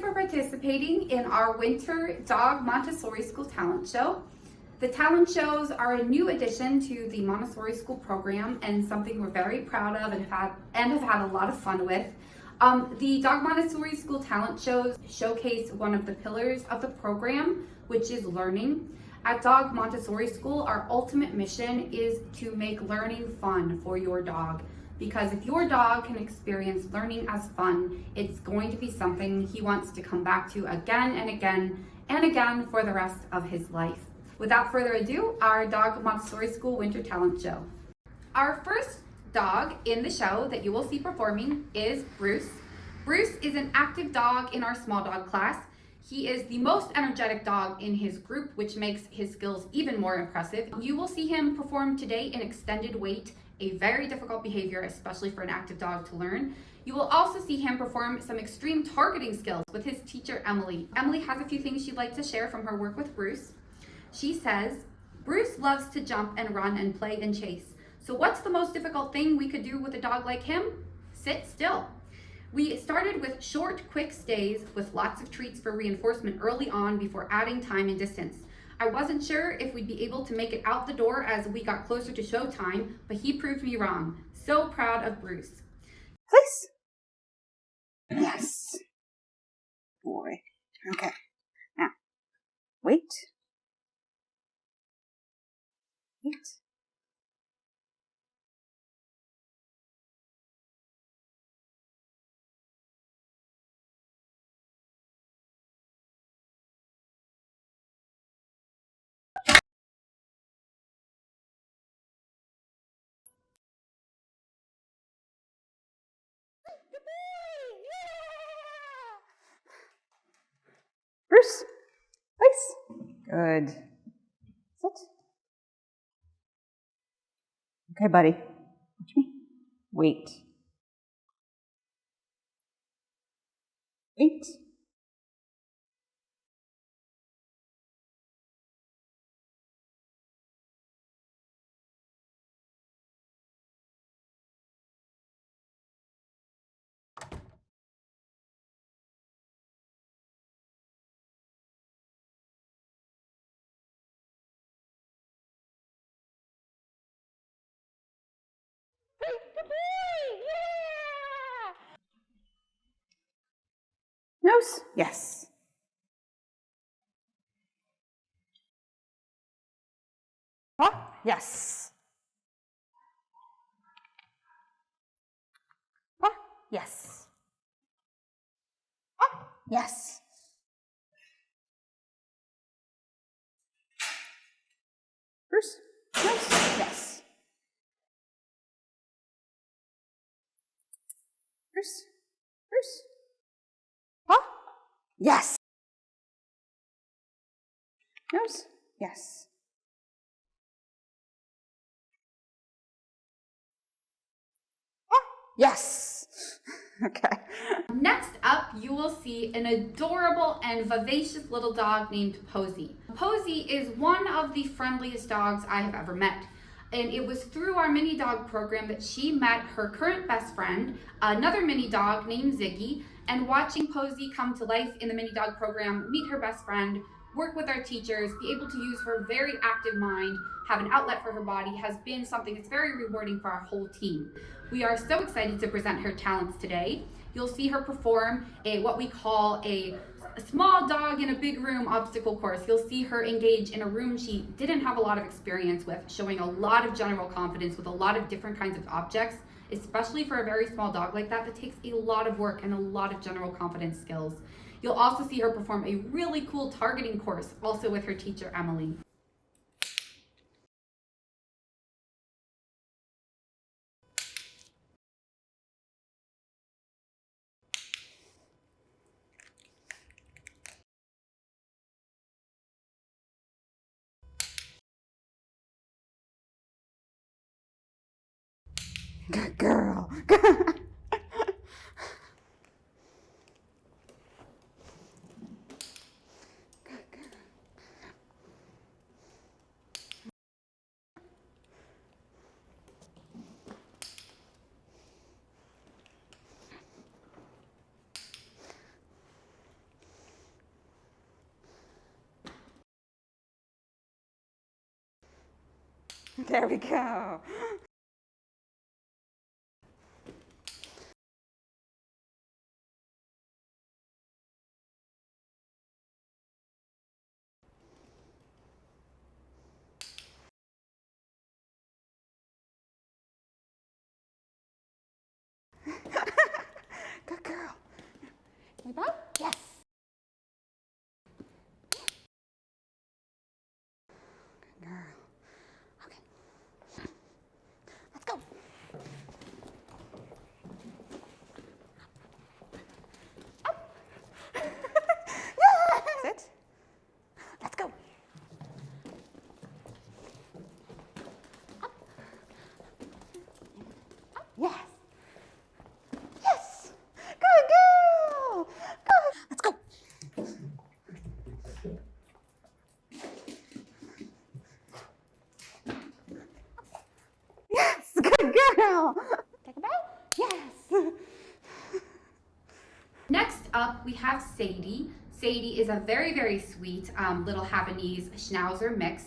for participating in our winter Dog Montessori School talent show. The talent shows are a new addition to the Montessori School program and something we're very proud of and have had a lot of fun with. The Dog Montessori School talent shows showcase one of the pillars of the program, which is learning. At Dog Montessori School, our ultimate mission is to make learning fun for your dog. Because if your dog can experience learning as fun, it's going to be something he wants to come back to again and again and again for the rest of his life. Without further ado, our Dog Montessori School Winter Talent Show. Our first dog in the show that you will see performing is Bruce. Bruce is an active dog in our small dog class. He is the most energetic dog in his group, which makes his skills even more impressive. You will see him perform today in extended wait, a very difficult behavior, especially for an active dog to learn. You will also see him perform some extreme targeting skills with his teacher, Emily. Emily has a few things she'd like to share from her work with Bruce. She says, Bruce loves to jump and run and play and chase. So what's the most difficult thing we could do with a dog like him? Sit still. We started with short, quick stays with lots of treats for reinforcement early on before adding time and distance. I wasn't sure if we'd be able to make it out the door as we got closer to showtime, but he proved me wrong. So proud of Bruce. Please. Yes. Boy. Okay. Now, wait. Wait. Bruce, place. Good. Sit. Okay, buddy. Watch me. Wait. Wait. Nose? Yes. Paw? Yes. Paw? Yes. Paw? Yes. Bruce? Nose? Yes. Bruce? Bruce? Paw? Yes. Nose? Yes. Paw? Yes. Okay. Next up, you will see an adorable and vivacious little dog named Posy. Posy is one of the friendliest dogs I have ever met. And it was through our mini dog program that she met her current best friend, another mini dog named Ziggy, and watching Posy come to life in the mini dog program, meet her best friend, work with our teachers, be able to use her very active mind, have an outlet for her body, has been something that's very rewarding for our whole team. We are so excited to present her talents today. You'll see her perform what we call a small dog in a big room obstacle course. You'll see her engage in a room she didn't have a lot of experience with, showing a lot of general confidence with a lot of different kinds of objects, especially for a very small dog like that takes a lot of work and a lot of general confidence skills. You'll also see her perform a really cool targeting course, also with her teacher, Emily. Good girl. There we go. Good girl. We bow? Yes. Good girl. Okay. Let's go. Up. Yeah. Sit. Let's go. Up. Up. Yes. Yes. Good girl. Good. Let's go. Yes. Good girl. Take a bow. Yes. Next up, we have Sadie. Sadie is a very, very sweet little Havanese Schnauzer mix.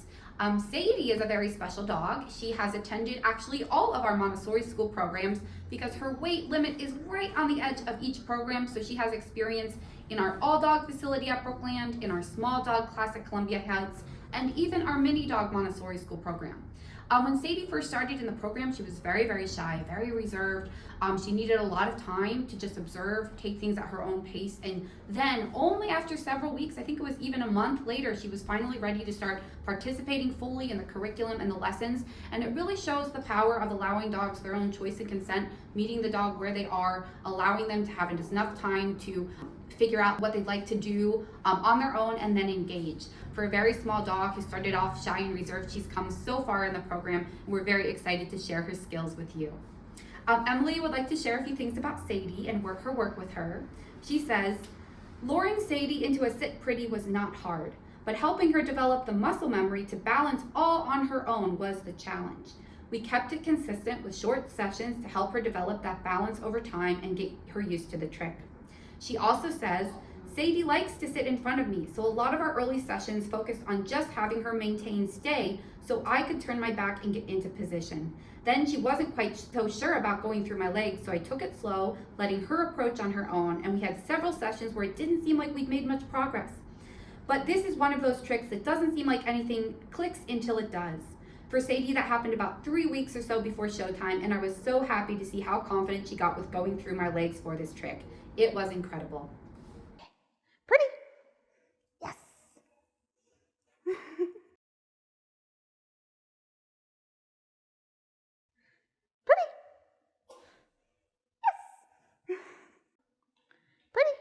Sadie is a very special dog. She has attended actually all of our Montessori school programs because her weight limit is right on the edge of each program. So she has experience in our all dog facility at Brookland, in our small dog class at Columbia Heights, and even our mini dog Montessori school program. When Sadie first started in the program, she was very, very shy, very reserved. She needed a lot of time to just observe, take things at her own pace. And then only after several weeks, I think it was even a month later, she was finally ready to start participating fully in the curriculum and the lessons. And it really shows the power of allowing dogs their own choice and consent, meeting the dog where they are, allowing them to have enough time to figure out what they'd like to do on their own and then engage. For a very small dog who started off shy and reserved, she's come so far in the program, and we're very excited to share her skills with you. Emily would like to share a few things about Sadie and her work with her. She says, luring Sadie into a sit pretty was not hard, but helping her develop the muscle memory to balance all on her own was the challenge. We kept it consistent with short sessions to help her develop that balance over time and get her used to the trick. She also says, Sadie likes to sit in front of me, so a lot of our early sessions focused on just having her maintain stay so I could turn my back and get into position. Then she wasn't quite so sure about going through my legs, so I took it slow, letting her approach on her own, and we had several sessions where it didn't seem like we'd made much progress. But this is one of those tricks that doesn't seem like anything clicks until it does. For Sadie, that happened about 3 weeks or so before showtime, and I was so happy to see how confident she got with going through my legs for this trick. It was incredible. Pretty. Yes. Pretty. Yes. Pretty.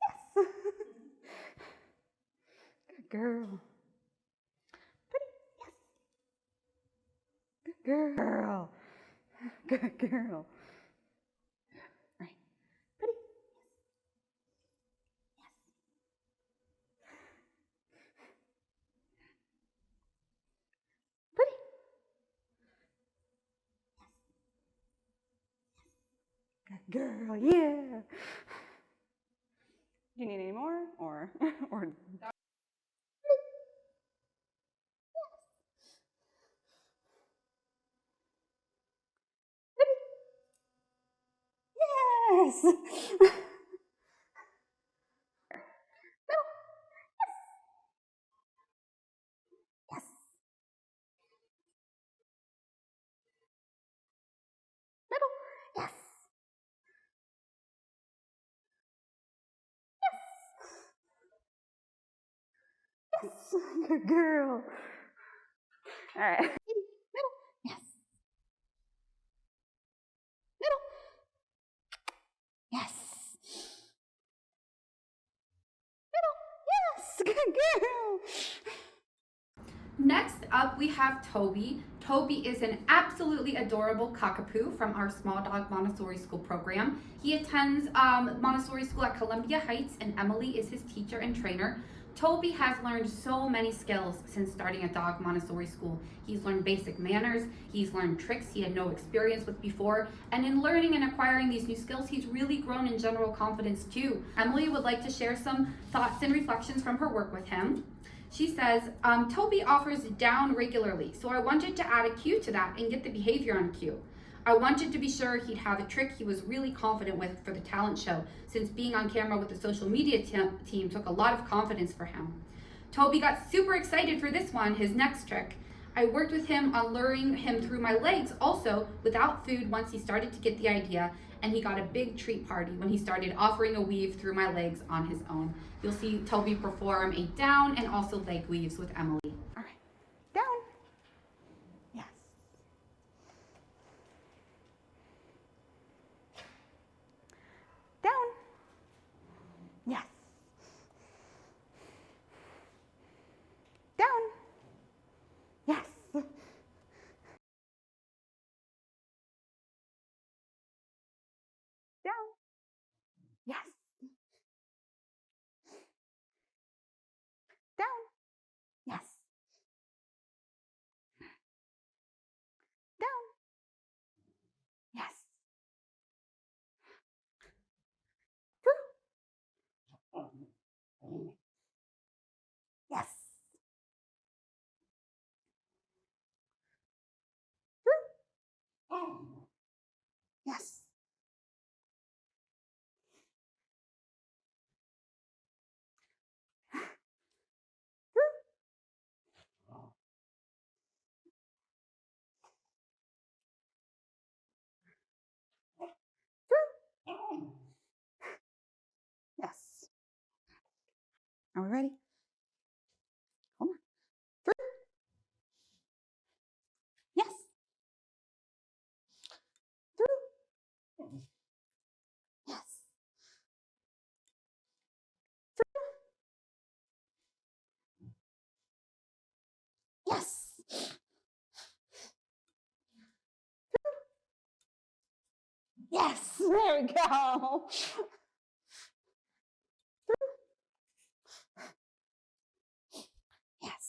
Yes. Good girl. Pretty. Yes. Good girl. Good girl. Right. Pretty. Yes. Pretty. Good girl. Yeah. Do you need any more or yes. Yes. Middle. Yes. Yes. Good girl. All right. Middle. Yes. Middle. Yes. Middle. Yes. Good girl. Next up, we have Toby. Toby is an absolutely adorable cockapoo from our Small Dog Montessori School program. He attends Montessori School at Columbia Heights, and Emily is his teacher and trainer. Toby has learned so many skills since starting at Dog Montessori School. He's learned basic manners, he's learned tricks he had no experience with before, and in learning and acquiring these new skills, he's really grown in general confidence too. Emily would like to share some thoughts and reflections from her work with him. She says, Toby offers down regularly, so I wanted to add a cue to that and get the behavior on cue. I wanted to be sure he'd have a trick he was really confident with for the talent show, since being on camera with the social media team took a lot of confidence for him. Toby got super excited for this one, his next trick. I worked with him on luring him through my legs also without food once he started to get the idea, and he got a big treat party when he started offering a weave through my legs on his own. You'll see Toby perform a down and also leg weaves with Emily. All right. Down. Yes. Down. Yes. Down. Yes. Down. Yes. Down. Yes. Down. Yes. Through. Yes. Through. Yes. Through. Yes. Are we ready? Hold on. Through. Yes. Through. Yes. Through. Yes. Yes. There we go. Yes.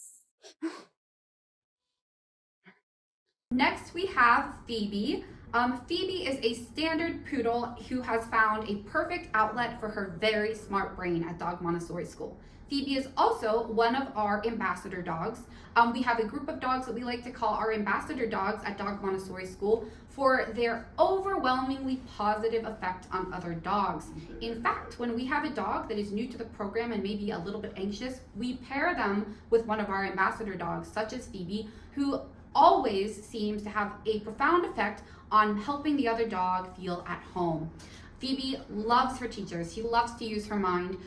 Next, we have Phoebe. Phoebe is a standard poodle who has found a perfect outlet for her very smart brain at Dog Montessori School. Phoebe is also one of our ambassador dogs. We have a group of dogs that we like to call our ambassador dogs at Dog Montessori School for their overwhelmingly positive effect on other dogs. In fact, when we have a dog that is new to the program and maybe a little bit anxious, we pair them with one of our ambassador dogs, such as Phoebe, who always seems to have a profound effect on helping the other dog feel at home. Phoebe loves her teachers. She loves to use her mind.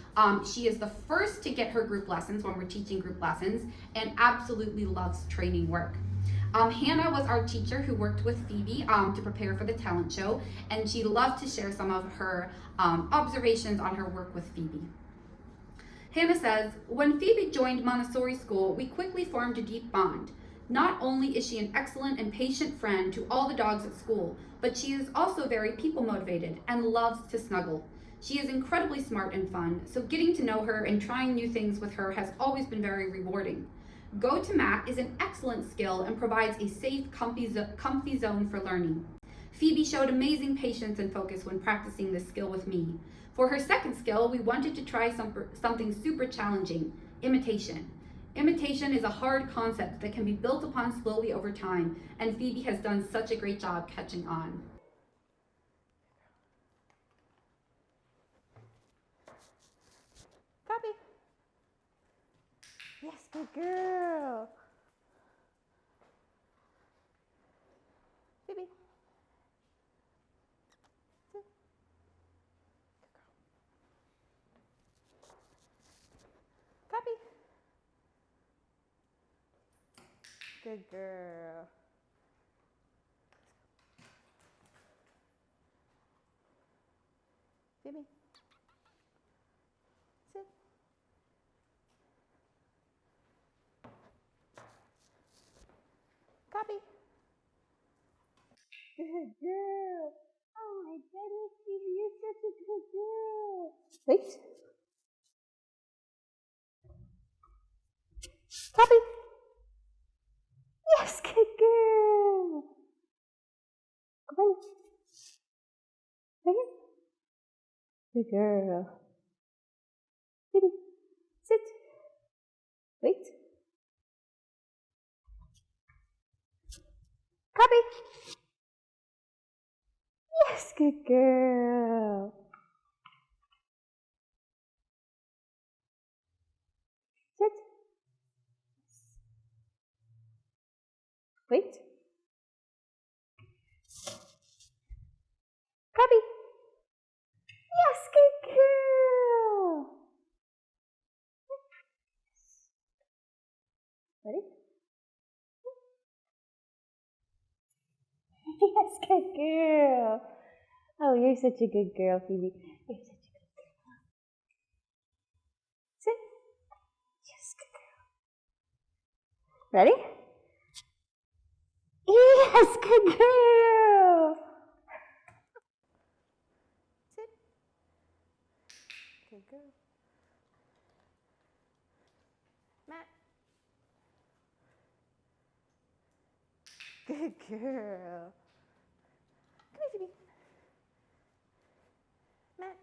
She is the first to get her group lessons when we're teaching group lessons and absolutely loves training work. Hannah was our teacher who worked with Phoebe to prepare for the talent show, and she loved to share some of her observations on her work with Phoebe. Hannah says, when Phoebe joined Montessori School, we quickly formed a deep bond. Not only is she an excellent and patient friend to all the dogs at school, but she is also very people motivated and loves to snuggle. She is incredibly smart and fun, so getting to know her and trying new things with her has always been very rewarding. Go to mat is an excellent skill and provides a safe, comfy zone for learning. Phoebe showed amazing patience and focus when practicing this skill with me. For her second skill, we wanted to try something super challenging, imitation. Imitation is a hard concept that can be built upon slowly over time, and Phoebe has done such a great job catching on. Copy. Yes, good girl. Phoebe. Sit. Copy. Good girl. Phoebe. Sit. Copy. Good girl. Oh my goodness, Phoebe, you're such a good girl. Wait. Copy. Yes, good girl. Come on. Right here. Good girl. Phoebe, sit. Wait. Copy. Yes, good girl. Sit. Wait. Copy. Yes, good girl. Ready? Yes, good girl. Oh, you're such a good girl, Phoebe. You're such a good girl. Sit. Yes, good girl. Ready? Yes, good girl. Sit. Good girl. Matt. Good girl. Come here, Phoebe. Matt.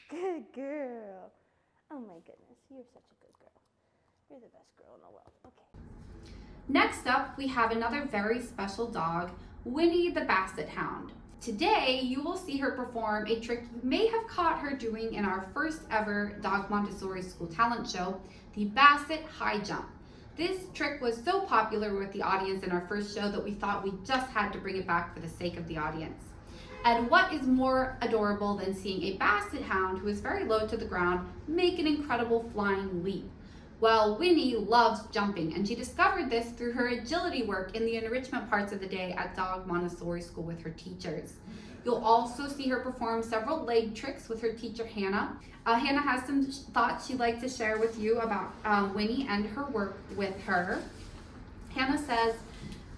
Good girl. Oh my goodness, you're such a good girl. You're the best girl in the world. Okay. Next up, we have another very special dog, Winnie the Basset Hound. Today, you will see her perform a trick you may have caught her doing in our first ever Dog Montessori School talent show, the Basset High Jump. This trick was so popular with the audience in our first show that we thought we just had to bring it back for the sake of the audience. And what is more adorable than seeing a Basset Hound who is very low to the ground make an incredible flying leap? Well, Winnie loves jumping, and she discovered this through her agility work in the enrichment parts of the day at Dog Montessori School with her teachers. You'll also see her perform several leg tricks with her teacher, Hannah. Hannah has some thoughts she'd like to share with you about Winnie and her work with her. Hannah says,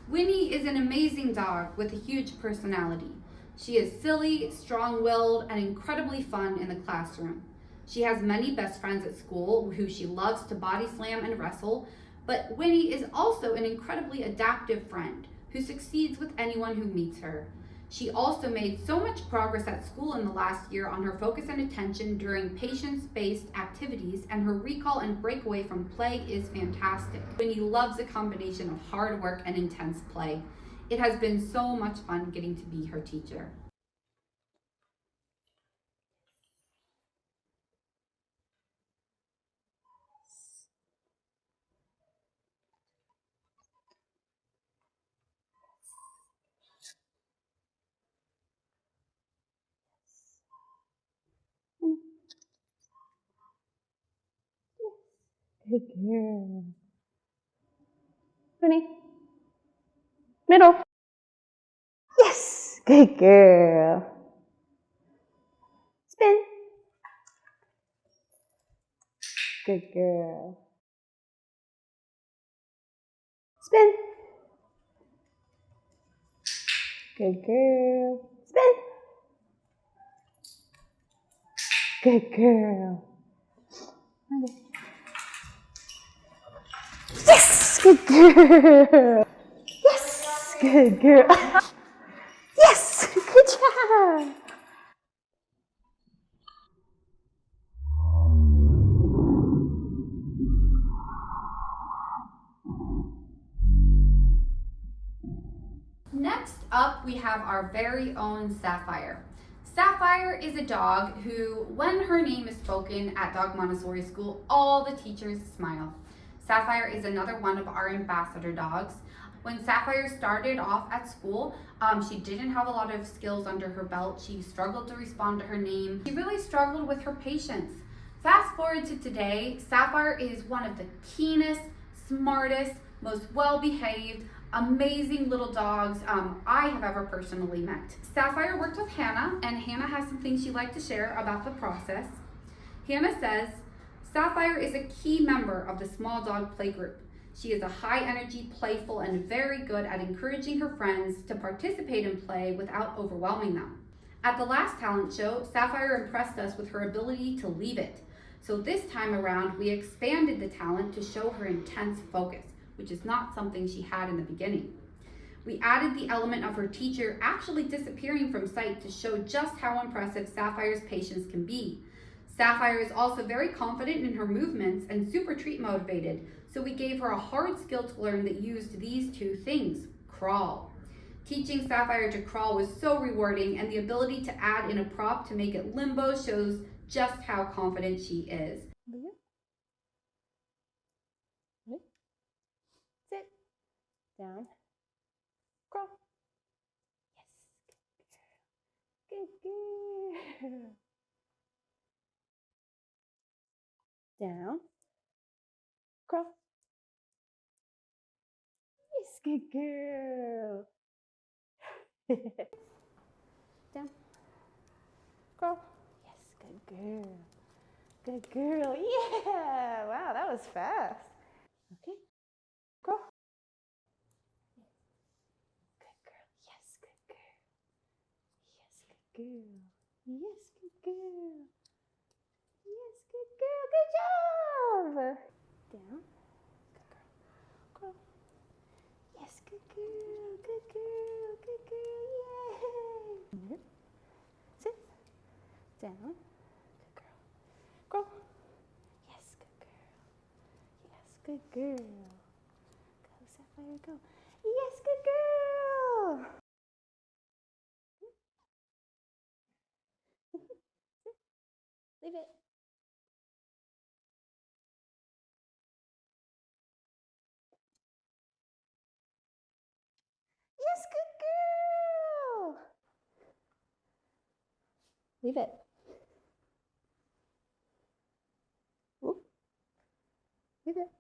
Winnie is an amazing dog with a huge personality. She is silly, strong-willed, and incredibly fun in the classroom. She has many best friends at school who she loves to body slam and wrestle, but Winnie is also an incredibly adaptive friend who succeeds with anyone who meets her. She also made so much progress at school in the last year on her focus and attention during patience-based activities, and her recall and breakaway from play is fantastic. Winnie loves a combination of hard work and intense play. It has been so much fun getting to be her teacher. Good girl. Winnie. Middle. Yes, good girl. Spin. Good girl. Spin. Good girl. Spin. Good girl. Okay. Yes, good girl. Yes, good girl. Yes, good job. Next up, we have our very own Sapphire. Sapphire is a dog who, when her name is spoken at Dog Montessori School, all the teachers smile. Sapphire is another one of our ambassador dogs. When Sapphire started off at school, she didn't have a lot of skills under her belt. She struggled to respond to her name. She really struggled with her patience. Fast forward to today, Sapphire is one of the keenest, smartest, most well-behaved, amazing little dogs I have ever personally met. Sapphire worked with Hannah, and Hannah has some things she'd like to share about the process. Hannah says, Sapphire is a key member of the small dog play group. She is a high energy, playful, and very good at encouraging her friends to participate in play without overwhelming them. At the last talent show, Sapphire impressed us with her ability to leave it. So this time around, we expanded the talent to show her intense focus, which is not something she had in the beginning. We added the element of her teacher actually disappearing from sight to show just how impressive Sapphire's patience can be. Sapphire is also very confident in her movements and super treat motivated, so we gave her a hard skill to learn that used these two things: crawl. Teaching Sapphire to crawl was so rewarding, and the ability to add in a prop to make it limbo shows just how confident she is. Sit. Down. Crawl. Yes. Good girl. Down. Crawl. Yes, good girl. Down. Crawl. Yes, good girl. Good girl. Yeah. Wow, that was fast. Okay. Crawl. Good girl. Yes, good girl. Yes, good girl. Yes, good girl. Yes, good girl. Good job. Down. Good girl. Crawl. Yes, good girl. Good girl. Good girl. Yay. Sit. Down. Good girl. Crawl. Yes, good girl. Yes, good girl. Go, Sapphire, go. Yes, good girl. Leave it. Yes, good girl. Leave it. Whoop. Leave it.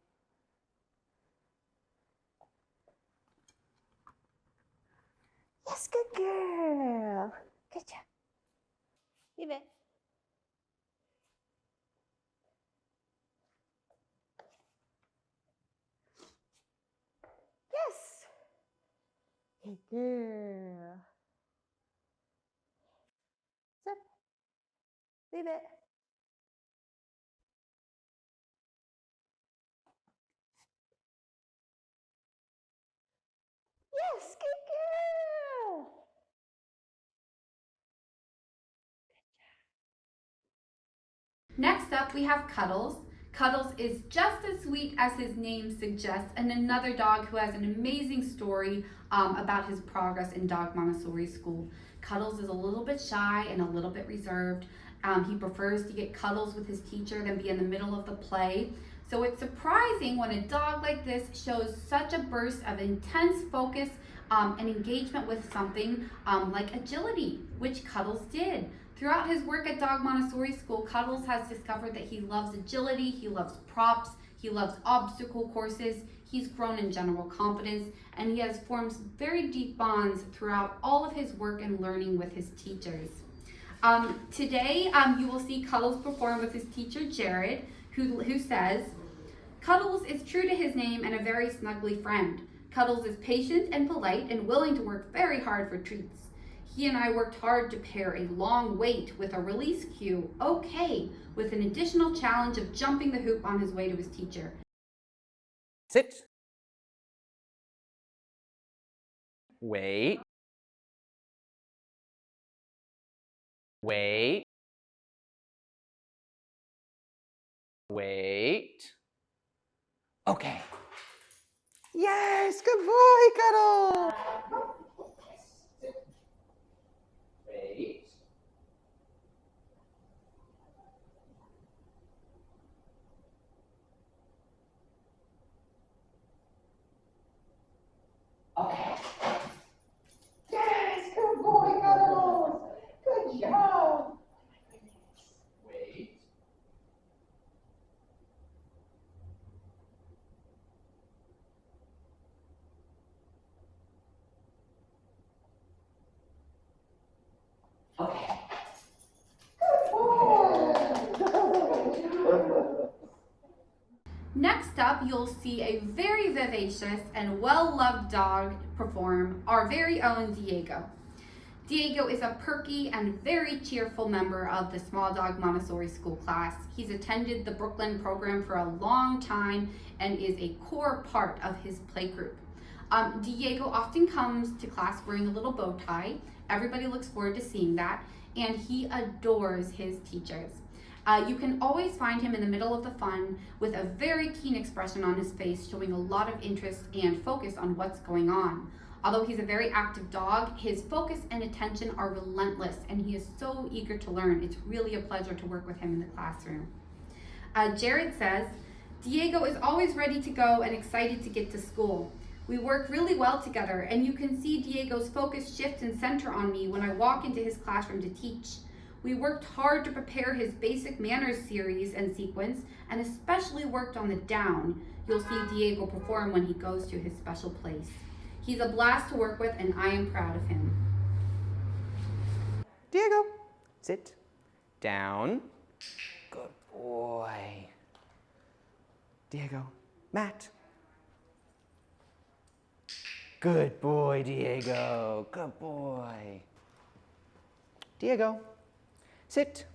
Yes, good girl. Good job. Leave it. Yes. Good girl. Sit. Leave it. Yes, good girl. Next up, we have Cuddles. Cuddles is just as sweet as his name suggests, and another dog who has an amazing story about his progress in Dog Montessori School. Cuddles is a little bit shy and a little bit reserved. He prefers to get cuddles with his teacher than be in the middle of the play. So it's surprising when a dog like this shows such a burst of intense focus and engagement with something like agility, which Cuddles did. Throughout his work at Dog Montessori School, Cuddles has discovered that he loves agility, he loves props, he loves obstacle courses, he's grown in general confidence, and he has formed very deep bonds throughout all of his work and learning with his teachers. Today, you will see Cuddles perform with his teacher, Jared, who says, "Cuddles is true to his name and a very snuggly friend. Cuddles is patient and polite and willing to work very hard for treats. He and I worked hard to pair a long wait with a release cue, okay, with an additional challenge of jumping the hoop on his way to his teacher." Sit. Wait. Wait. Wait. Okay. Yes, good boy, Cuddle. Wait. Okay. Yes, good boy, Cuddles. Good job. Wait. Okay. Next up, you'll see a very vivacious and well-loved dog perform, our very own Diego. Diego is a perky and very cheerful member of the Small Dog Montessori School class. He's attended the Brooklyn program for a long time and is a core part of his playgroup. Diego often comes to class wearing a little bow tie. Everybody looks forward to seeing that, and he adores his teachers. You can always find him in the middle of the fun with a very keen expression on his face, showing a lot of interest and focus on what's going on. Although he's a very active dog, his focus and attention are relentless, and he is so eager to learn. It's really a pleasure to work with him in the classroom. Jared says, Diego is always ready to go and excited to get to school. We work really well together, and you can see Diego's focus shift and center on me when I walk into his classroom to teach. We worked hard to prepare his basic manners series and sequence, and especially worked on the down. You'll see Diego perform when he goes to his special place. He's a blast to work with, and I am proud of him. Diego, sit down. Good boy. Diego, Matt. Good boy, Diego. Good boy. Diego, sit.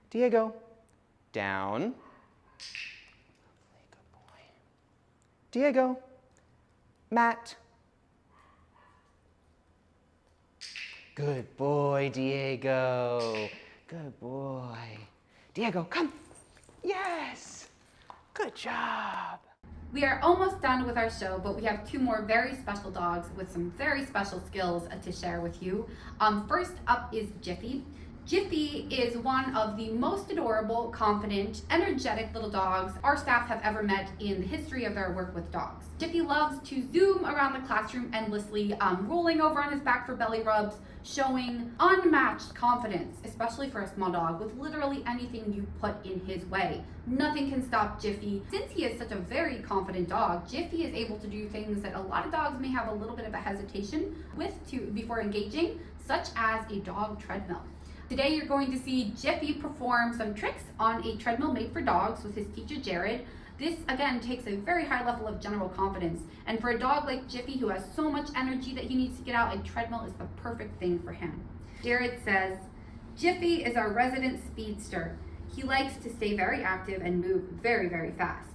Diego, down. Good boy. Diego, Matt. Good boy, Diego. Good boy. Diego, come. Yes. Good job. We are almost done with our show, but we have 2 more very special dogs with some very special skills to share with you. First up is Jiffy. Jiffy is one of the most adorable, confident, energetic little dogs our staff have ever met in the history of their work with dogs. Jiffy loves to zoom around the classroom endlessly, rolling over on his back for belly rubs, showing unmatched confidence, especially for a small dog, with literally anything you put in his way. Nothing can stop Jiffy. Since he is such a very confident dog, Jiffy is able to do things that a lot of dogs may have a little bit of a hesitation with before engaging, such as a dog treadmill. Today you're going to see Jiffy perform some tricks on a treadmill made for dogs with his teacher Jared. This again takes a very high level of general confidence, and for a dog like Jiffy who has so much energy that he needs to get out, a treadmill is the perfect thing for him. Jared says, Jiffy is our resident speedster. He likes to stay very active and move very, very fast.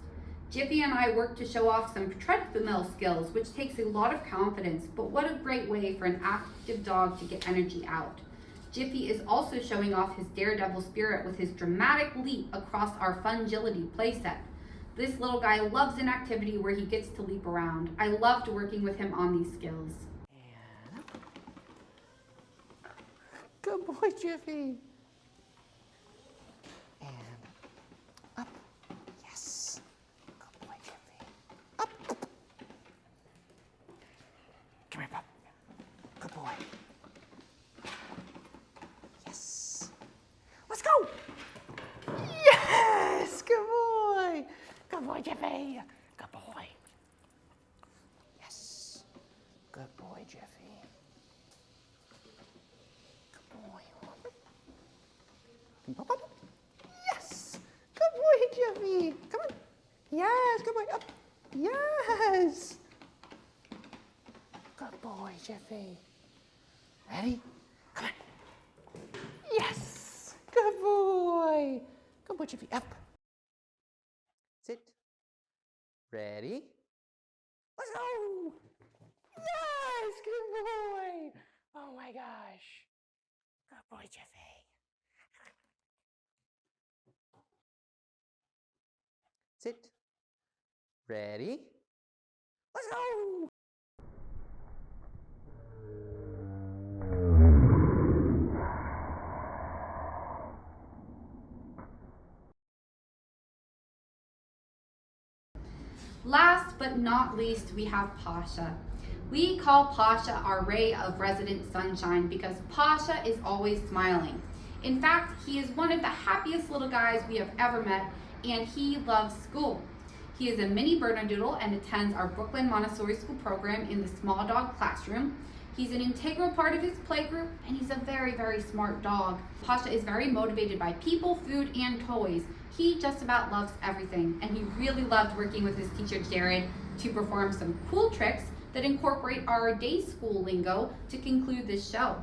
Jiffy and I work to show off some treadmill skills, which takes a lot of confidence, but what a great way for an active dog to get energy out. Jiffy is also showing off his daredevil spirit with his dramatic leap across our Fungility playset. This little guy loves an activity where he gets to leap around. I loved working with him on these skills. And up. Good boy, Jiffy. And up. Yes. Good boy, Jiffy. Up. Come here, pup. Good boy. Yes. Let's go. Yes. Good boy. Good boy, Jiffy. Good boy. Yes. Good boy, Jiffy. Good boy. Up, up. Yes. Good boy, Jiffy. Come on. Yes. Good boy. Up. Yes. Good boy, Jiffy. Ready? Come on. Yes. Good boy. Good boy, Jiffy. Up. Sit. Ready? Let's go! Yes! Good boy! Oh my gosh. Good boy, Jiffy. Sit. Ready? Let's go! Last but not least, we have Pasha. We call Pasha our ray of resident sunshine because Pasha is always smiling. In fact, he is one of the happiest little guys we have ever met, and he loves school. He is a mini Bernedoodle and attends our Brooklyn Montessori School program in the small dog classroom. He's an integral part of his playgroup, and he's a very, very smart dog. Pasha is very motivated by people, food, and toys. He just about loves everything, and he really loved working with his teacher Jared to perform some cool tricks that incorporate our day school lingo to conclude this show.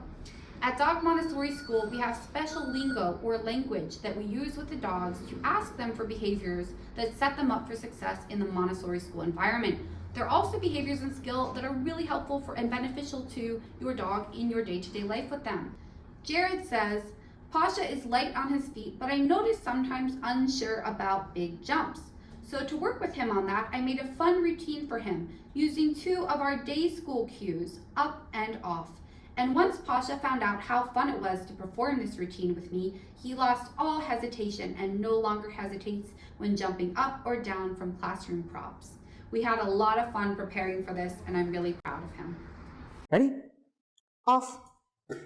At Dog Montessori School, we have special lingo or language that we use with the dogs to ask them for behaviors that set them up for success in the Montessori school environment. There are also behaviors and skills that are really helpful for and beneficial to your dog in your day-to-day life with them. Jared says, Pasha is light on his feet, but I notice sometimes unsure about big jumps. So to work with him on that, I made a fun routine for him using 2 of our day school cues, up and off. And once Pasha found out how fun it was to perform this routine with me, he lost all hesitation and no longer hesitates when jumping up or down from classroom props. We had a lot of fun preparing for this, and I'm really proud of him. Ready? Off. Very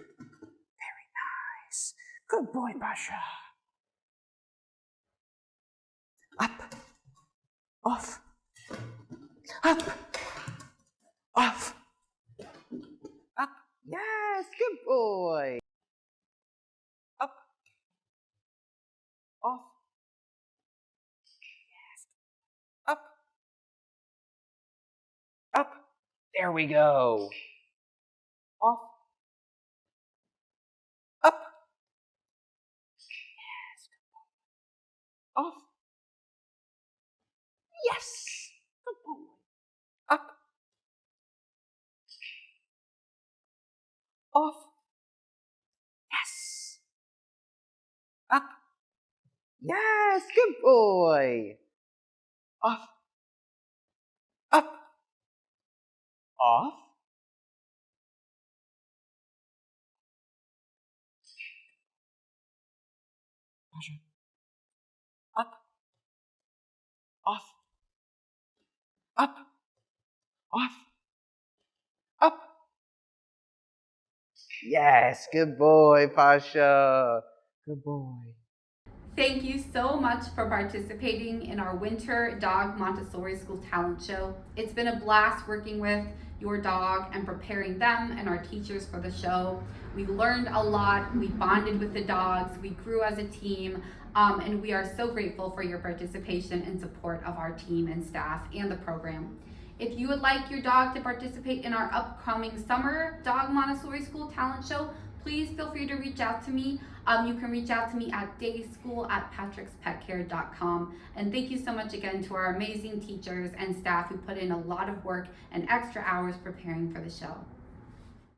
nice. Good boy, Pasha. Up. Off. Up. Off. Up. Yes, good boy. Up. Off. Yes. Up. Up. There we go. Off. Up. Yes. Off. Yes. Good boy. Up. Off. Yes. Up. Yes. Good boy. Off. Up. Off. Pasha. Up. Off. Up. Off. Up. Yes, good boy, Pasha. Good boy. Thank you so much for participating in our Winter Dog Montessori School Talent Show. It's been a blast working with your dog and preparing them and our teachers for the show. We learned a lot, we bonded with the dogs, we grew as a team, and we are so grateful for your participation and support of our team and staff and the program. If you would like your dog to participate in our upcoming Summer Dog Montessori School Talent Show, please feel free to reach out to me. You can reach out to me at dayschool@patrickspetcare.com. And thank you so much again to our amazing teachers and staff who put in a lot of work and extra hours preparing for the show.